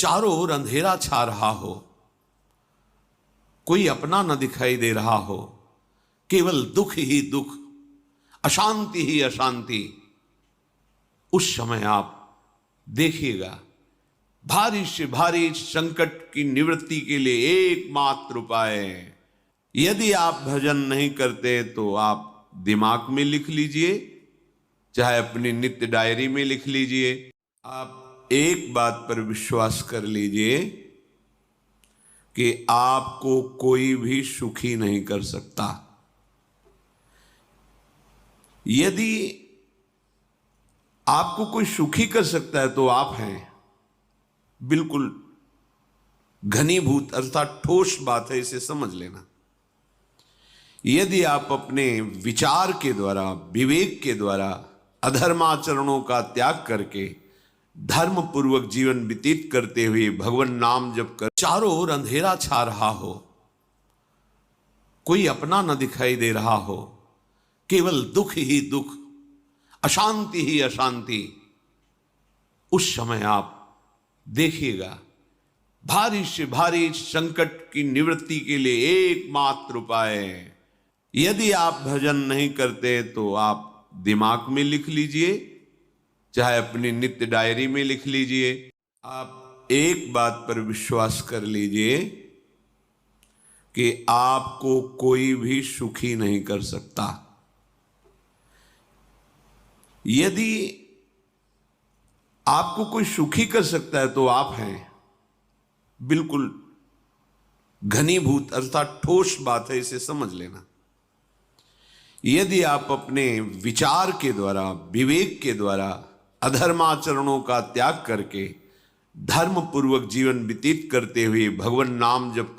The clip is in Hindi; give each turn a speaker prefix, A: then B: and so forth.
A: चारों ओर अंधेरा छा रहा हो, कोई अपना न दिखाई दे रहा हो, केवल दुख ही दुख, अशांति ही अशांति, उस समय आप देखिएगा भारी से भारी संकट की निवृत्ति के लिए एकमात्र उपाय है। यदि आप भजन नहीं करते तो आप दिमाग में लिख लीजिए, चाहे अपनी नित्य डायरी में लिख लीजिए। आप एक बात पर विश्वास कर लीजिए कि आपको कोई भी सुखी नहीं कर सकता। यदि आपको कोई सुखी कर सकता है तो आप हैं। बिल्कुल घनीभूत अर्थात ठोस बात है, इसे समझ लेना। यदि आप अपने विचार के द्वारा, विवेक के द्वारा अधर्माचरणों का त्याग करके धर्म पूर्वक जीवन व्यतीत करते हुए भगवान नाम जप कर, चारों ओर अंधेरा छा रहा हो, कोई अपना न दिखाई दे रहा हो, केवल दुख ही दुख, अशांति ही अशांति, उस समय आप देखिएगा भारी से भारी संकट की निवृत्ति के लिए एकमात्र उपाय है। यदि आप भजन नहीं करते तो आप दिमाग में लिख लीजिए, चाहे अपनी नित्य डायरी में लिख लीजिए। आप एक बात पर विश्वास कर लीजिए कि आपको कोई भी सुखी नहीं कर सकता। यदि आपको कोई सुखी कर सकता है तो आप हैं। बिल्कुल घनीभूत अर्थात ठोस बात है, इसे समझ लेना। यदि आप अपने विचार के द्वारा, विवेक के द्वारा अधर्माचरणों का त्याग करके धर्म पूर्वक जीवन व्यतीत करते हुए भगवान नाम जप कर